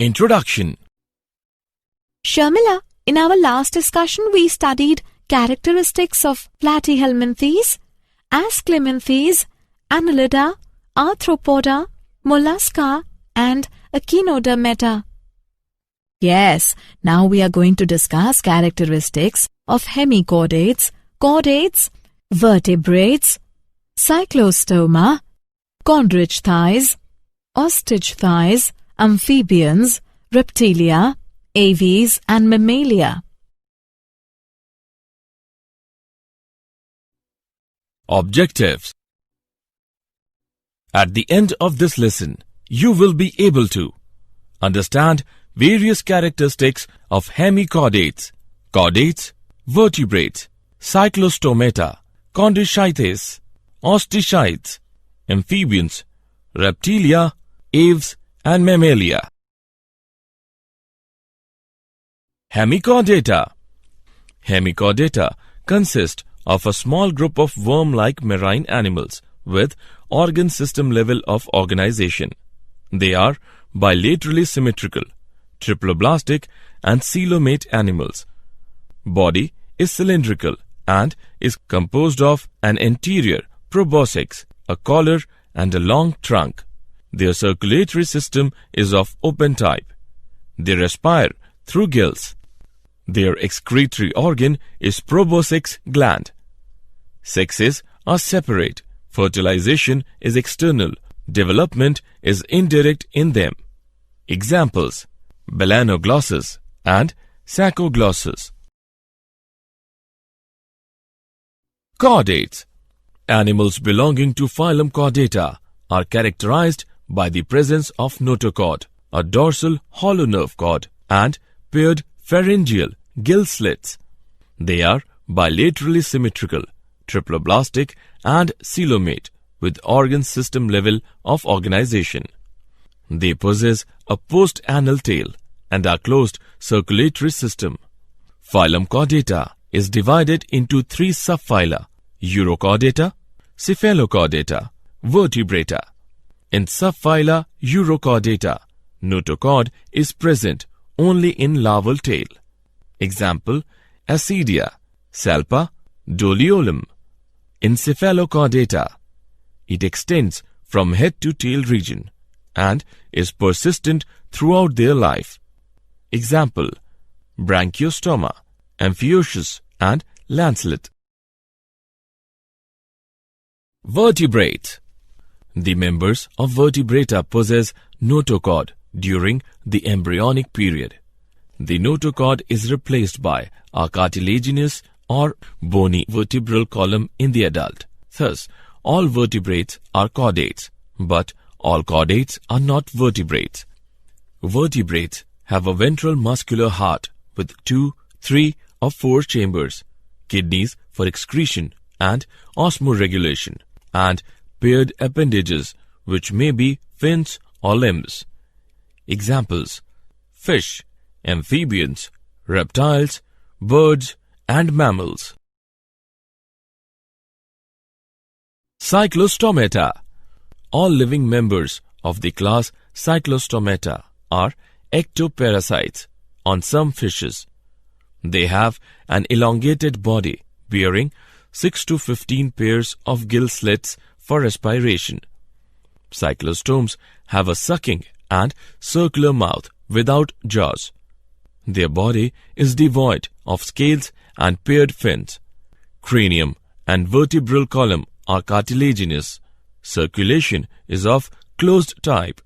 Introduction. Sharmila, in our last discussion we studied characteristics of platyhelminthes, ascleminthes, annelida, arthropoda, mollusca and echinodermata. Yes, now we are going to discuss characteristics of hemichordates, chordates, vertebrates, cyclostoma, chondrichthyes, osteichthyes, amphibians, reptilia, Aves and Mammalia. Objectives. At the end of this lesson, you will be able to understand various characteristics of hemichordates, chordates, vertebrates, cyclostomata, Chondrichthyes, Osteichthyes, amphibians, reptilia, Aves and Mammalia. Hemichordata. Hemichordata consist of a small group of worm-like marine animals with organ system level of organization. They are bilaterally symmetrical, triploblastic and coelomate animals. Body is cylindrical and is composed of an anterior proboscis, a collar and a long trunk. Their circulatory system is of open type. They respire through gills. Their excretory organ is proboscis gland. Sexes are separate. Fertilization is external. Development is indirect in them. Examples: melanoglossus and saccoglossus. Chordates. Animals belonging to phylum Chordata are characterized by the presence of notochord, a dorsal hollow nerve cord, and paired pharyngeal gill slits. They are bilaterally symmetrical, triploblastic and coelomate with organ system level of organization. They possess a post-anal tail and a closed circulatory system. Phylum Chordata is divided into three subphyla: Urochordata, Cephalochordata, Vertebrata. In subphyla Urochordata, notochord is present only in larval tail. Example: Ascidia, Salpa, Doliolum. In Cephalochordata, it extends from head to tail region and is persistent throughout their life. Example: Branchiostoma, Amphibians and Lancelet. Vertebrates. The members of vertebrata possess notochord during the embryonic period. The notochord is replaced by a cartilaginous or bony vertebral column in the adult. Thus, all vertebrates are chordates, but all chordates are not vertebrates. Vertebrates have a ventral muscular heart with 2, 3 or 4 chambers, kidneys for excretion and osmoregulation, and paired appendages which may be fins or limbs. Examples: fish, amphibians, reptiles, birds and mammals. Cyclostomata. All living members of the class Cyclostomata are ectoparasites on some fishes. They have an elongated body bearing 6 to 15 pairs of gill slits for respiration. Cyclostomes have a sucking and circular mouth without jaws. Their body is devoid of scales and paired fins. Cranium and vertebral column are cartilaginous. Circulation is of closed type.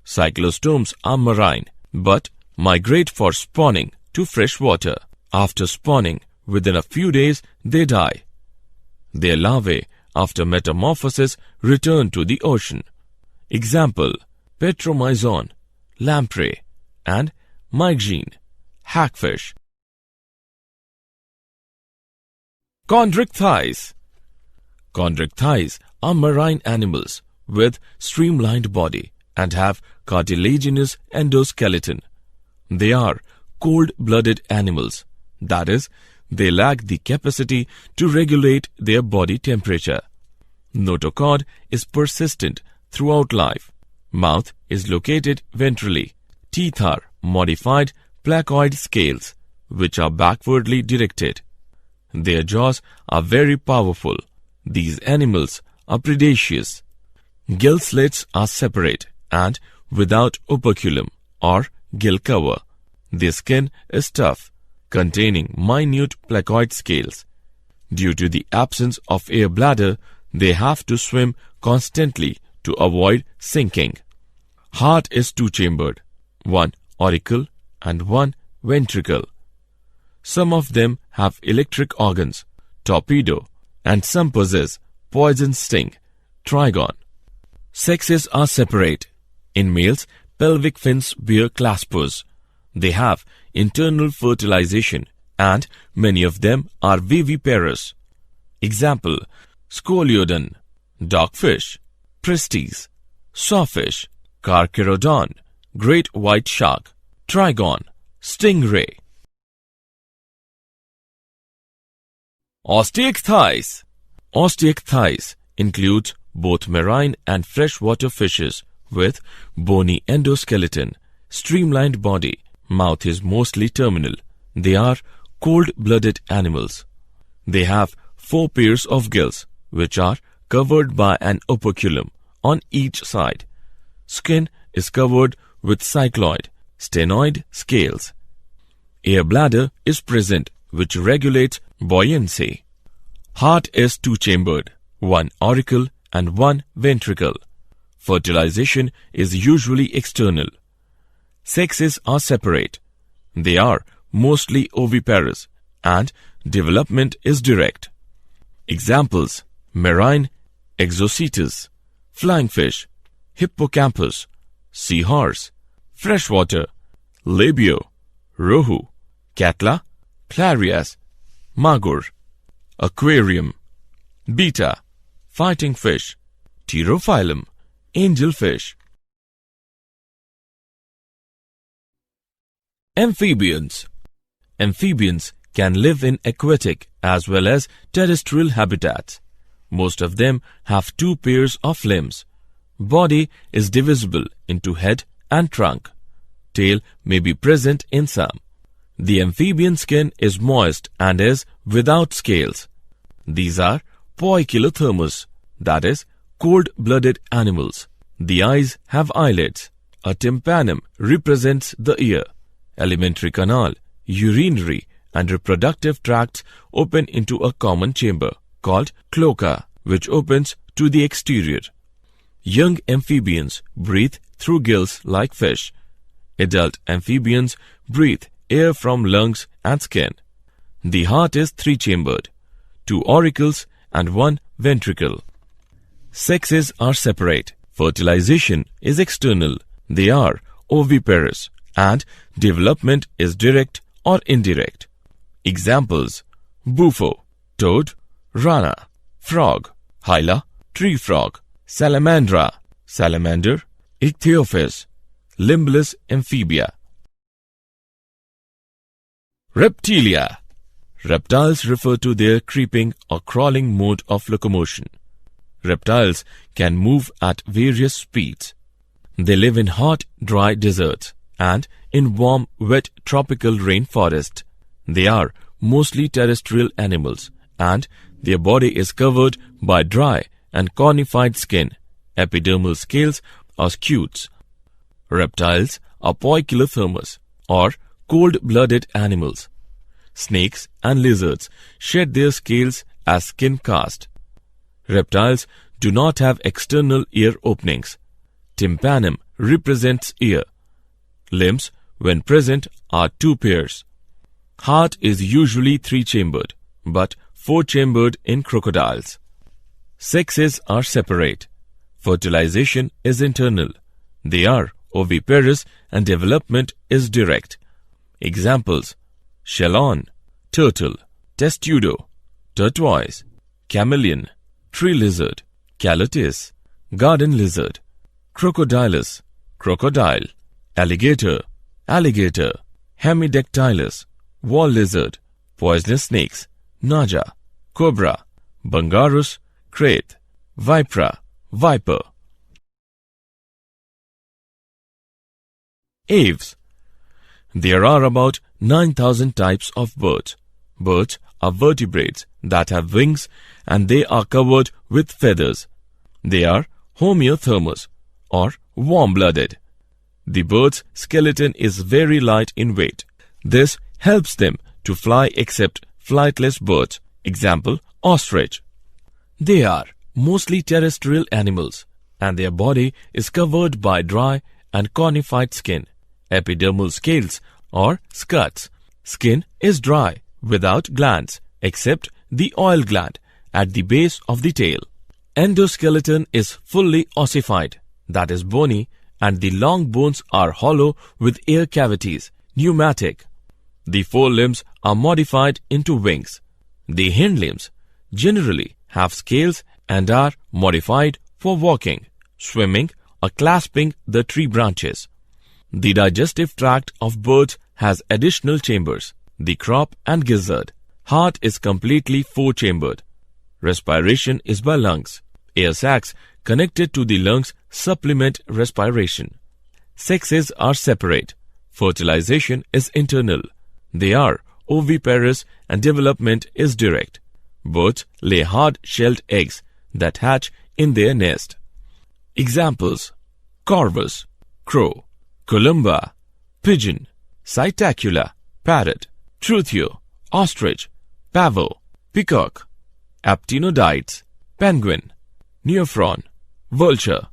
Cyclostomes are marine but migrate for spawning to fresh water. After spawning, within a few days they die. Their larvae, after metamorphosis, return to the ocean. Example: Petromyzon, lamprey, and Mygene, hagfish. Chondrichthyes. Chondrichthyes are marine animals with streamlined body and have cartilaginous endoskeleton. They are cold-blooded animals, that is, they lack the capacity to regulate their body temperature. Notochord is persistent throughout life. Mouth is located ventrally. teeth are modified placoid scales, which are backwardly directed. Their jaws are very powerful. These animals are predaceous. Gill slits are separate and without operculum or gill cover. Their skin is tough, containing minute placoid scales. Due to the absence of air bladder, they have to swim constantly to avoid sinking. Heart is two-chambered, one auricle and one ventricle. Some of them have electric organs, torpedo, and some possess poison sting, trigon. Sexes are separate. In males, pelvic fins bear claspers. They have internal fertilization and many of them are viviparous. Example, Scoliodon, dogfish, Pristis, sawfish, Carcharodon, great white shark, trigon, stingray. Osteichthyes. Osteichthyes includes both marine and freshwater fishes with bony endoskeleton, streamlined body. Mouth is mostly terminal. They are cold-blooded animals. They have 4 pairs of gills, which are covered by an operculum on each side. Skin is covered with cycloid, stenoid scales. Air bladder is present, which regulates buoyancy. Heart is two-chambered, one auricle and one ventricle. Fertilization is usually external. Sexes are separate. They are mostly oviparous and development is direct. Examples, marine Exocetus, flying fish, hippocampus, seahorse, freshwater, labio, rohu, catla, clarias, magur, aquarium, beta, fighting fish, pterophyllum, angelfish. Amphibians. Amphibians can live in aquatic as well as terrestrial habitats. Most of them have 2 pairs of limbs. Body is divisible into head and trunk. Tail may be present in some. The amphibian skin is moist and is without scales. These are poikilothermous, that is, cold-blooded animals. The eyes have eyelids. A tympanum represents the ear. Alimentary canal, urinary and reproductive tracts open into a common chamber called cloaca, which opens to the exterior. Young amphibians breathe through gills like fish. Adult amphibians breathe air from lungs and skin. The heart is 3-chambered, 2 auricles and 1 ventricle. Sexes are separate. Fertilization is external. They are oviparous and development is direct or indirect. Examples, bufo, toad, rana, frog, hyla, tree frog, salamandra, salamander, ichthyophis, limbless amphibia. Reptilia. Reptiles refer to their creeping or crawling mode of locomotion. Reptiles can move at various speeds. They live in hot, dry deserts and in warm, wet tropical rainforest. They are mostly terrestrial animals and their body is covered by dry and cornified skin, epidermal scales or scutes. Reptiles are poikilothermous or cold-blooded animals. Snakes and lizards shed their scales as skin cast. Reptiles do not have external ear openings. Tympanum represents ear. Limbs, when present, are 2 pairs. Heart is usually 3-chambered, but 4-chambered in crocodiles. Sexes are separate. Fertilization is internal. They are oviparous and development is direct. Examples, chelon, turtle, testudo, tortoise, chameleon, tree lizard, calotis, garden lizard, crocodilus, crocodile, alligator, alligator, hemidactylus, wall lizard, poisonous snakes, naja, cobra, bungarus, crate, vipera, viper. Aves. There are about 9,000 types of birds. Birds are vertebrates that have wings and they are covered with feathers. They are homeothermous or warm-blooded. The bird's skeleton is very light in weight. This helps them to fly except flightless birds, example ostrich. They are mostly terrestrial animals and their body is covered by dry and cornified skin, epidermal scales or scuds. Skin is dry without glands except the oil gland at the base of the tail. Endoskeleton is fully ossified, that is bony, and the long bones are hollow with air cavities, pneumatic. The forelimbs are modified into wings. The hind limbs generally have scales and are modified for walking, swimming, or clasping the tree branches. The digestive tract of birds has additional chambers, the crop and gizzard. Heart is completely four-chambered. Respiration is by lungs. Air sacs connected to the lungs supplement respiration. Sexes are separate. Fertilization is internal. They are oviparous and development is direct. Birds lay hard-shelled eggs that hatch in their nest. Examples: corvus, crow; columba, pigeon; psittacula, parrot; truthio, ostrich; pavo, peacock; aptenodytes, penguin; neophron, vulture.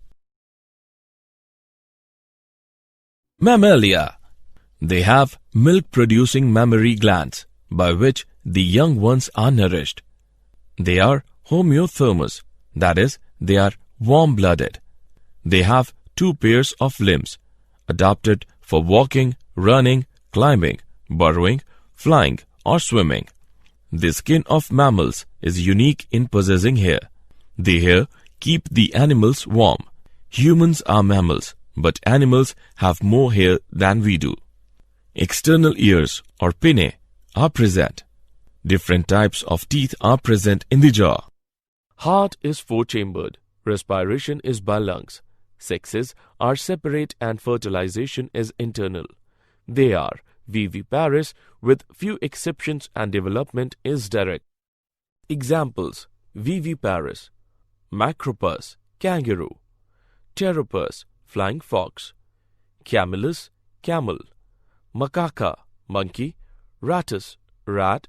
Mammalia. They have milk-producing mammary glands by which the young ones are nourished. They are homeothermous, that is, they are warm-blooded. They have two pairs of limbs, adapted for walking, running, climbing, burrowing, flying, or swimming. The skin of mammals is unique in possessing hair. The hair keep the animals warm. Humans are mammals, but animals have more hair than we do. External ears or pinnae are present. Different types of teeth are present in the jaw. Heart is four-chambered. Respiration is by lungs. Sexes are separate and fertilization is internal. They are viviparous with few exceptions and development is direct. Examples: viviparous, macropus, kangaroo; pteropus, flying fox; camelus, camel; macaca, monkey; ratus, rat;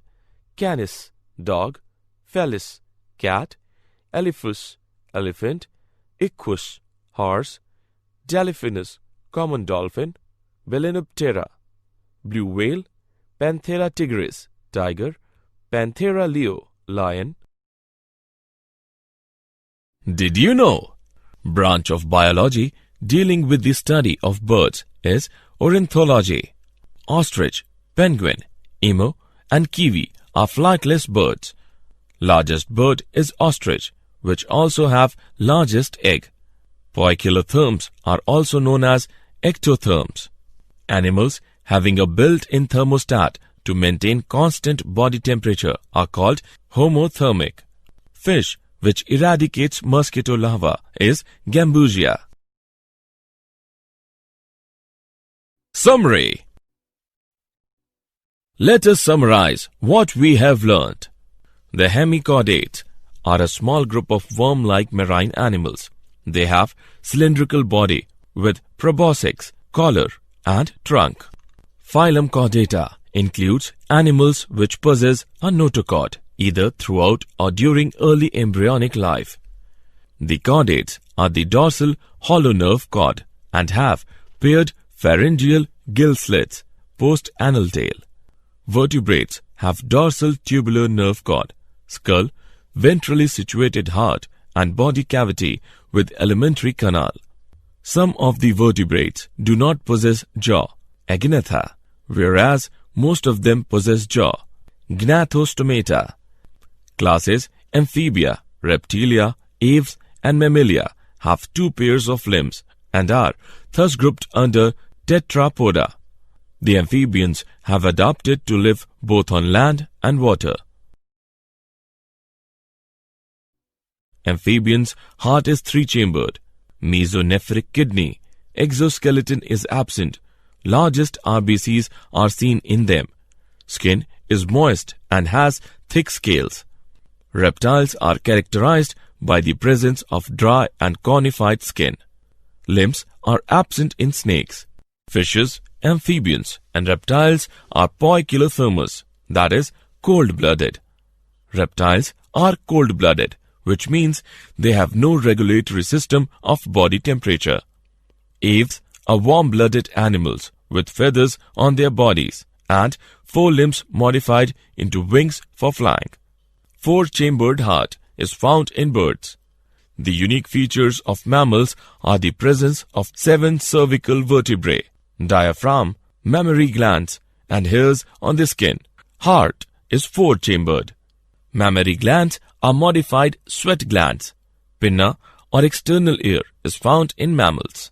canis, dog; felis, cat; elephus, elephant; equus, horse; delphinus, common dolphin; Balænoptera, blue whale; Panthera tigris, tiger; Panthera leo, lion. Did you know? Branch of biology dealing with the study of birds is ornithology. Ostrich, penguin, emu, and kiwi are flightless birds. Largest bird is ostrich, which also have largest egg. Poikilotherms are also known as ectotherms. Animals having a built-in thermostat to maintain constant body temperature are called homothermic. Fish which eradicates mosquito larvae is gambusia. Summary. Let us summarize what we have learnt. The Hemichordates are a small group of worm-like marine animals. They have cylindrical body with proboscis, collar, and trunk. Phylum Chordata includes animals which possess a notochord either throughout or during early embryonic life. The chordates are the dorsal hollow nerve cord and have paired pharyngeal gill slits post-anal tail. Vertebrates have dorsal tubular nerve cord, skull, ventrally situated heart and body cavity with alimentary canal. Some of the vertebrates do not possess jaw, agnatha, whereas most of them possess jaw, Gnathostomata. Classes Amphibia, Reptilia, Aves and Mammalia have two pairs of limbs and are thus grouped under Tetrapoda. The amphibians have adapted to live both on land and water. Amphibians' heart is three-chambered. Mesonephric kidney. Exoskeleton is absent. largest RBCs are seen in them. Skin is moist and has thick scales. Reptiles are characterized by the presence of dry and cornified skin. Limbs are absent in snakes. Fishes, amphibians, and reptiles are poikilothermous, that is, cold-blooded. Reptiles are cold-blooded, which means they have no regulatory system of body temperature. Aves are warm-blooded animals with feathers on their bodies and forelimbs modified into wings for flying. Four-chambered heart is found in birds. The unique features of mammals are the presence of 7 cervical vertebrae, diaphragm, mammary glands, and hairs on the skin. Heart is 4-chambered. Mammary glands are modified sweat glands. Pinna or external ear is found in mammals.